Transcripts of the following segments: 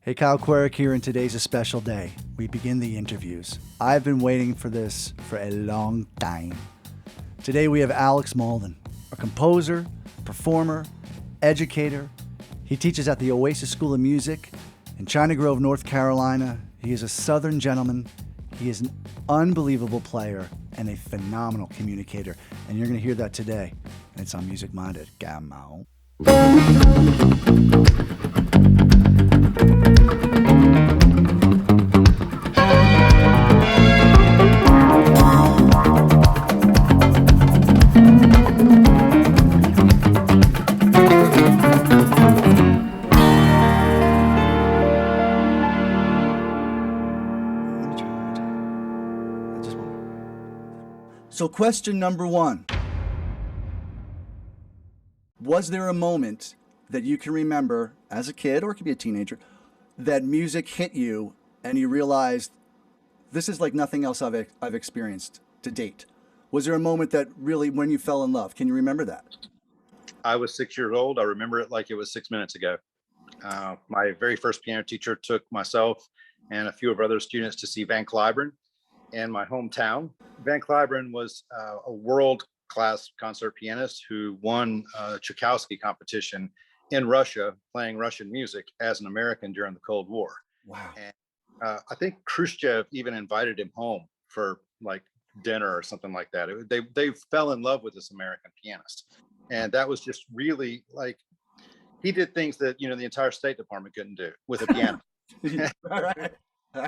Hey, Kyle Querec here, and today's a special day. We begin the interviews. I've been waiting for this for a long time. Today we have Alex Mauldin, a composer, performer, educator. He teaches at the Oasis School of Music in China Grove, North Carolina. He is a Southern gentleman. He is an unbelievable player and a phenomenal communicator. And you're going to hear that today. And it's on Music Minded. Gamma. So question number one, was there a moment that you can remember as a kid, or it could be a teenager, that music hit you and you realized this is like nothing else I've experienced to date? Was there a moment that really, when you fell in love, can you remember that? I was 6 years old. I remember it like it was 6 minutes ago. My very first piano teacher took myself and a few of our other students to see Van Cliburn in my hometown. Van Cliburn was a world-class concert pianist who won a Tchaikovsky competition in Russia, playing Russian music as an American during the Cold War. Wow. And I think Khrushchev even invited him home for like dinner or something like that. They fell in love with this American pianist, and that was just really like he did things that the entire State Department couldn't do with a piano. Right.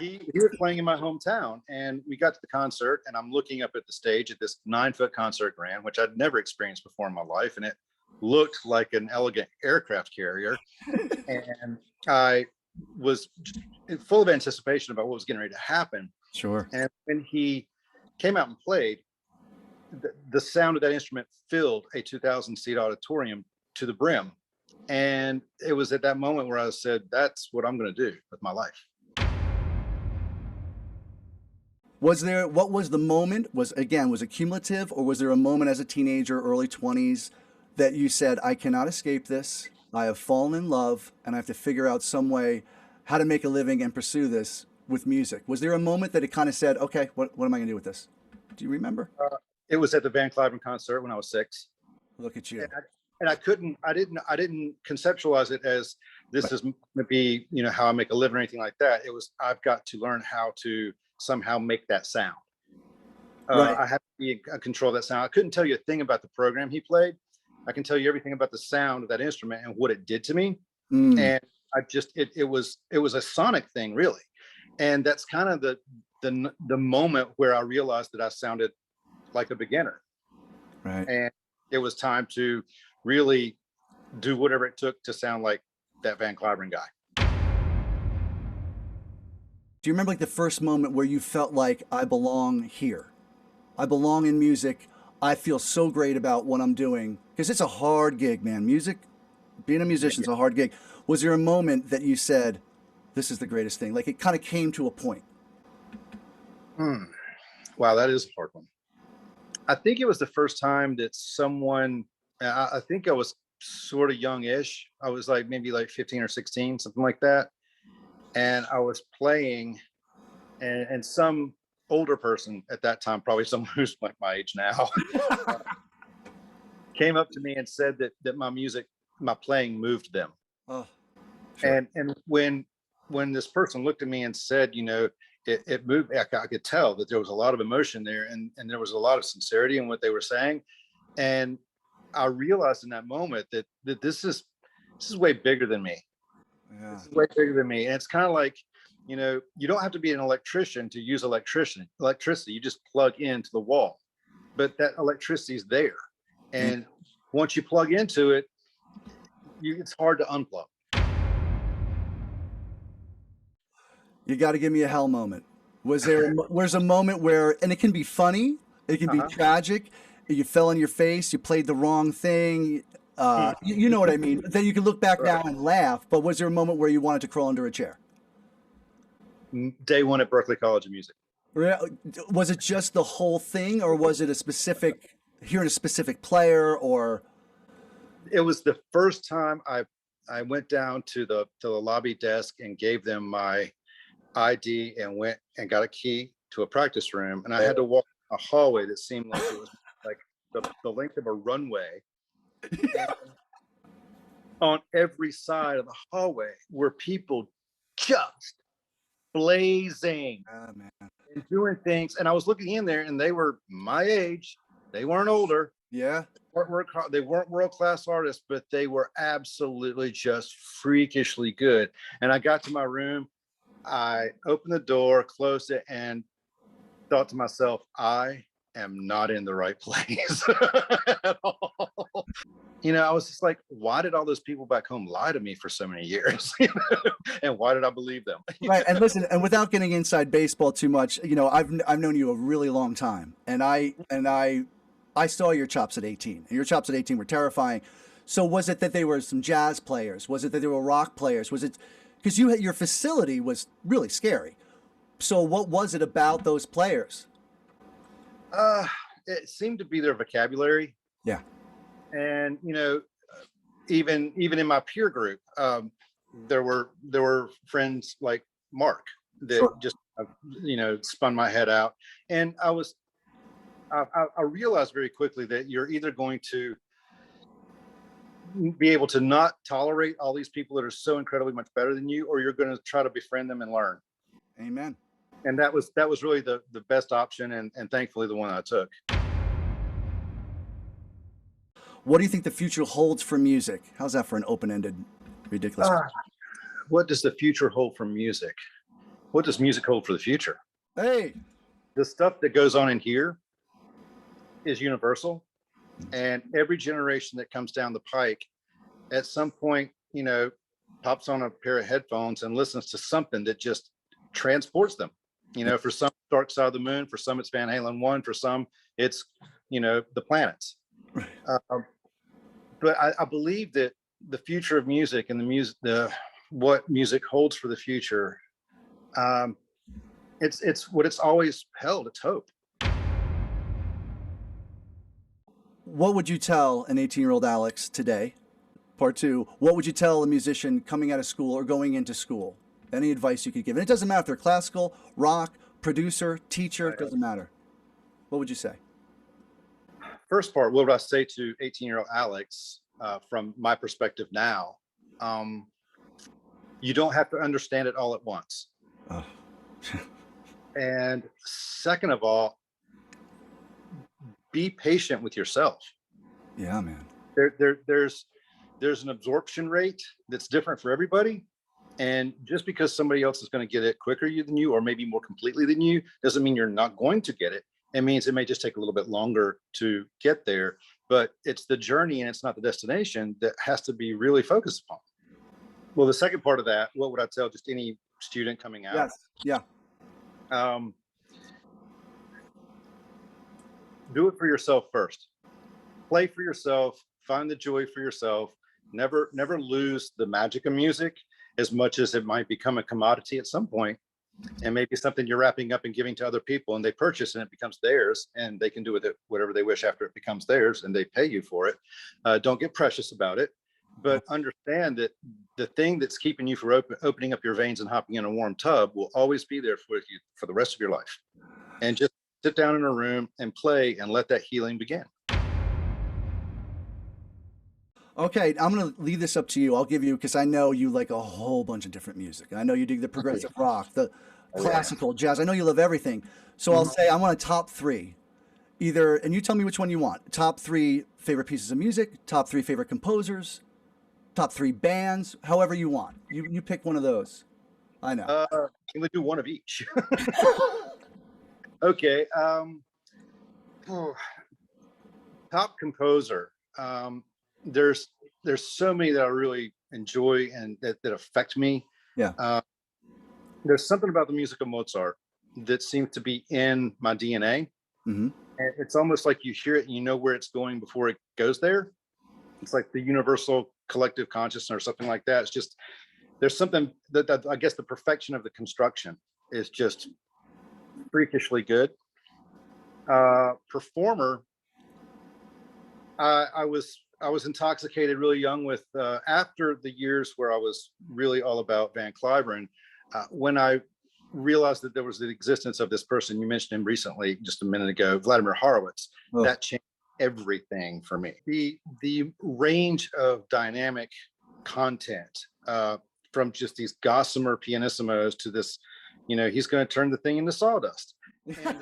He was playing in my hometown, and we got to the concert, and I'm looking up at the stage at this 9-foot concert grand, which I'd never experienced before in my life, and it looked like an elegant aircraft carrier. And I was full of anticipation about what was getting ready to happen. Sure. And when he came out and played, the sound of that instrument filled a 2,000-seat auditorium to the brim. And it was at that moment where I said, that's what I'm going to do with my life. What was the moment? Was it cumulative, or was there a moment as a teenager, early 20s, that you said, I cannot escape this. I have fallen in love and I have to figure out some way how to make a living and pursue this with music? Was there a moment that it kind of said, okay, what am I going to do with this? Do you remember? It was at the Van Cliburn concert when I was 6. Look at you. And I didn't conceptualize it as this is going to be, how I make a living or anything like that. It was, I've got to learn how to somehow make that sound. Right. I have to be in control of that sound. I couldn't tell you a thing about the program he played. I can tell you everything about the sound of that instrument and what it did to me. And I just, it was a sonic thing, really. And that's kind of the moment where I realized that I sounded like a beginner. Right. And it was time to really do whatever it took to sound like that Van Cliburn guy. Do you remember like the first moment where you felt like I belong here? I belong in music. I feel so great about what I'm doing, because it's a hard gig, man. Music, being a musician is a hard gig. Was there a moment that you said, this is the greatest thing? Like it kind of came to a point. Wow, that is a hard one. I think it was the first time that someone, I think I was sort of youngish. I was like maybe like 15 or 16, something like that. And I was playing, and some older person at that time, probably someone who's like my age now, came up to me and said that my playing moved them. Oh, sure. And when this person looked at me and said, it moved, I could tell that there was a lot of emotion there, and there was a lot of sincerity in what they were saying. And I realized in that moment that this is way bigger than me. Yeah. This is way bigger than me. And it's kind of like, you don't have to be an electrician to use electricity. You just plug into the wall, but that electricity is there. And once you plug into it, it's hard to unplug. You got to give me a hell moment. Was a moment where, and it can be funny, it can be tragic, you fell on your face, you played the wrong thing, you know what I mean? Then you can look back now and laugh, but was there a moment where you wanted to crawl under a chair? Day one at Berklee College of Music. Was it just the whole thing, or was it hearing a specific player, or? It was the first time I I went down to the lobby desk and gave them my ID and went and got a key to a practice room. And I had to walk a hallway that seemed like it was like the length of a runway. And on every side of the hallway were people just blazing Man. and doing things. And I was looking in there and they were my age. They weren't older. Yeah. They weren't world-class artists, but they were absolutely just freakishly good. And I got to my room, I opened the door, closed it, and thought to myself, I am not in the right place at all. I was just like, why did all those people back home lie to me for so many years? And why did I believe them? Right. And listen, and without getting inside baseball too much, I've known you a really long time, and I saw your chops at 18. And your chops at 18 were terrifying. So was it that they were some jazz players? Was it that they were rock players? Was it because your facility was really scary? So what was it about those players? It seemed to be their vocabulary. Yeah. And even in my peer group, there were friends like Mark that Sure. just spun my head out. And I realized very quickly that you're either going to be able to not tolerate all these people that are so incredibly much better than you, or you're going to try to befriend them and learn. Amen. And that was really the best option, and thankfully the one I took. What do you think the future holds for music? How's that for an open-ended, ridiculous question? What does the future hold for music? What does music hold for the future? Hey. The stuff that goes on in here is universal, and every generation that comes down the pike at some point pops on a pair of headphones and listens to something that just transports them. For some, Dark Side of the Moon, for some it's Van Halen 1, for some it's the planets. But I believe that the future of music and what music holds for the future, it's what it's always held. It's hope. What would you tell an 18-year-old Alex today? Part two, what would you tell a musician coming out of school or going into school? Any advice you could give? And it doesn't matter if they're classical, rock, producer, teacher, it doesn't matter. What would you say? First part, what would I say to 18-year-old Alex from my perspective now? You don't have to understand it all at once. Oh. And second of all, be patient with yourself. Yeah, man. There's an absorption rate that's different for everybody. And just because somebody else is going to get it quicker than you, or maybe more completely than you, doesn't mean you're not going to get it. It means it may just take a little bit longer to get there, but it's the journey and it's not the destination that has to be really focused upon. Well, the second part of that, what would I tell just any student coming out? Yes. Yeah. Do it for yourself first. Play for yourself, find the joy for yourself. Never lose the magic of music, as much as it might become a commodity at some point, and maybe something you're wrapping up and giving to other people, and they purchase and it becomes theirs, and they can do with it whatever they wish after it becomes theirs, and they pay you for it. Don't get precious about it, but understand that the thing that's keeping you from opening up your veins and hopping in a warm tub will always be there for you for the rest of your life. And just sit down in a room and play and let that healing begin. Okay, I'm going to leave this up to you. I'll give you, because I know you like a whole bunch of different music. I know you dig the progressive rock, the classical, jazz. I know you love everything. So I'll say I want a top three. Either, and you tell me which one you want. Top three favorite pieces of music, top three favorite composers, top three bands, however you want. You pick one of those. I know. Can we do one of each? Okay. Top composer. There's so many that I really enjoy and that affect me. Yeah. There's something about the music of Mozart that seems to be in my DNA. Mm-hmm. And it's almost like you hear it and you know where it's going before it goes there. It's like the universal collective consciousness or something like that. It's just, there's something that I guess the perfection of the construction is just freakishly good. Performer, I was I was intoxicated really young with after the years where I was really all about Van Cliburn. When I realized that there was the existence of this person, you mentioned him recently, just a minute ago, Vladimir Horowitz, that changed everything for me. The range of dynamic content from just these gossamer pianissimos to this, he's going to turn the thing into sawdust. And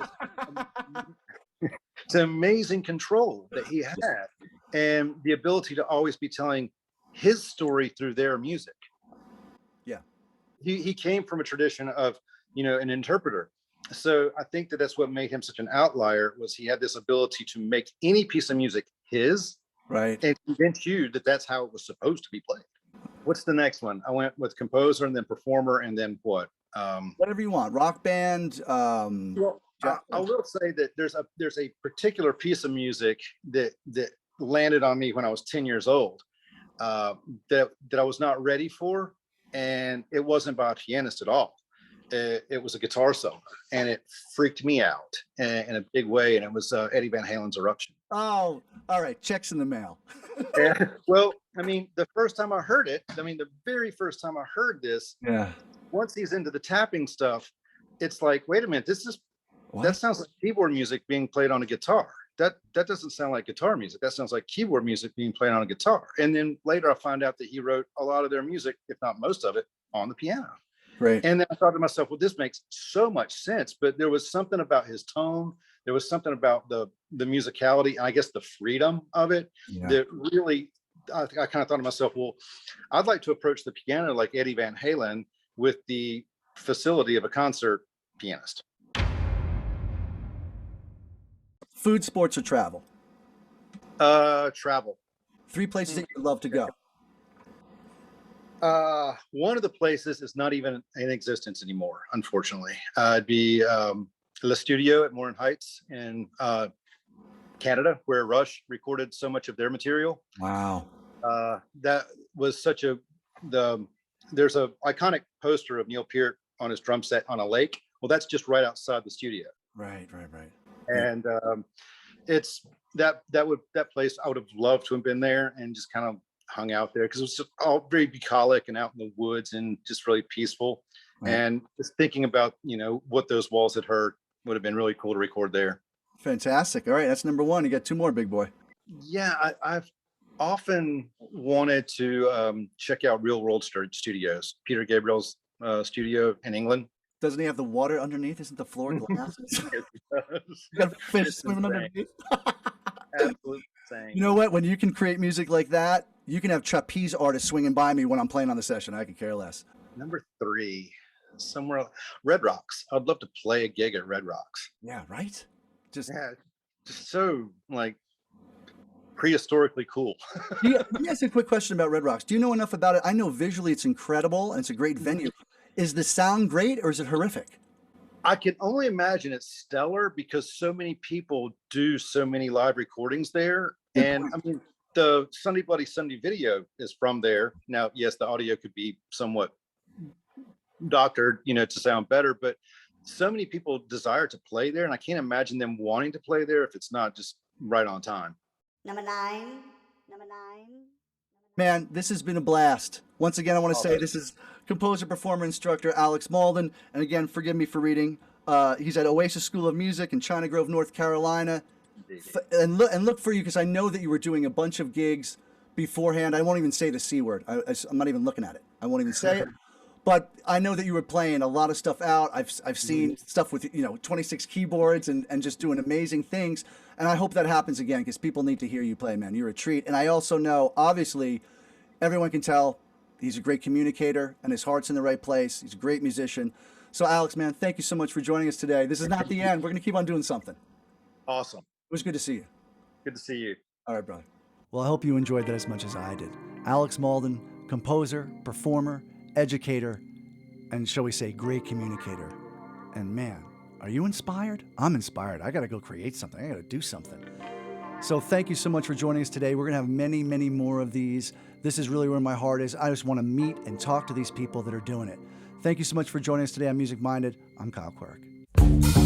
it's amazing control that he had, and the ability to always be telling his story through their music. Yeah. He came from a tradition of, an interpreter. So I think that that's what made him such an outlier, was he had this ability to make any piece of music his, right, and convince you that that's how it was supposed to be played. What's the next one? I went with composer and then performer and then what? Whatever you want. Rock band. Well, I will say that there's a particular piece of music that landed on me when I was 10 years old that I was not ready for, and it wasn't by a pianist at all. It was a guitar solo, and it freaked me out in a big way. And it was Eddie Van Halen's Eruption. Oh, all right. Checks in the mail. Well, I mean, the first time I heard it, the very first time I heard this, once he's into the tapping stuff, it's like, wait a minute, that sounds like keyboard music being played on a guitar. That doesn't sound like guitar music. That sounds like keyboard music being played on a guitar. And then later I found out that he wrote a lot of their music, if not most of it, on the piano. Right. And then I thought to myself, well, this makes so much sense. But there was something about his tone. There was something about the musicality, and I guess the freedom of it that really, I kind of thought to myself, well, I'd like to approach the piano like Eddie Van Halen, with the facility of a concert pianist. Food, sports, or travel? Travel. 3 places that you'd love to go. One of the places is not even in existence anymore, unfortunately. It'd be Le Studio at Mauldin Heights in Canada, where Rush recorded so much of their material. Wow. That was there's a iconic poster of Neil Peart on his drum set on a lake. Well, that's just right outside the studio. Right. And it's that place, I would have loved to have been there and just kind of hung out there, because it was just all very bucolic and out in the woods and just really peaceful. Right. And just thinking about, what those walls had heard would have been really cool to record there. Fantastic. All right. That's number 1. You got 2 more, big boy. Yeah. I've often wanted to check out Real World Studios, Peter Gabriel's studio in England. Doesn't he have the water underneath? Isn't the floor glass? You got fish swimming underneath. Absolutely insane. You know what? When you can create music like that, you can have trapeze artists swinging by me when I'm playing on the session. I could care less. Number 3, somewhere, Red Rocks. I'd love to play a gig at Red Rocks. Yeah, right? Just so like prehistorically cool. Let me ask you a quick question about Red Rocks. Do you know enough about it? I know visually it's incredible and it's a great venue. Is the sound great or is it horrific? I can only imagine it's stellar, because so many people do so many live recordings there. And I mean, the Sunday Bloody Sunday video is from there. Now, yes, the audio could be somewhat doctored, to sound better, but so many people desire to play there, and I can't imagine them wanting to play there if it's not just right on time. Number 9. Man, this has been a blast. Once again, I want to say this is composer, performer, instructor Alex Mauldin. And again, forgive me for reading. He's at Oasis School of Music in China Grove, North Carolina. And look for you, because I know that you were doing a bunch of gigs beforehand. I won't even say the C word. I'm not even looking at it. I won't even say it. But I know that you were playing a lot of stuff out. I've seen stuff with 26 keyboards and just doing amazing things. And I hope that happens again, because people need to hear you play, man. You're a treat. And I also know, obviously, everyone can tell he's a great communicator and his heart's in the right place. He's a great musician. So Alex, man, thank you so much for joining us today. This is not the end. We're going to keep on doing something. Awesome. It was good to see you. Good to see you. All right, brother. Well, I hope you enjoyed that as much as I did. Alex Mauldin, composer, performer, educator, and shall we say, great communicator. And man, are you inspired? I'm inspired. I got to go create something. I got to do something. So thank you so much for joining us today. We're going to have many, many more of these. This is really where my heart is. I just want to meet and talk to these people that are doing it. Thank you so much for joining us today on Music Minded. I'm Kyle Querec.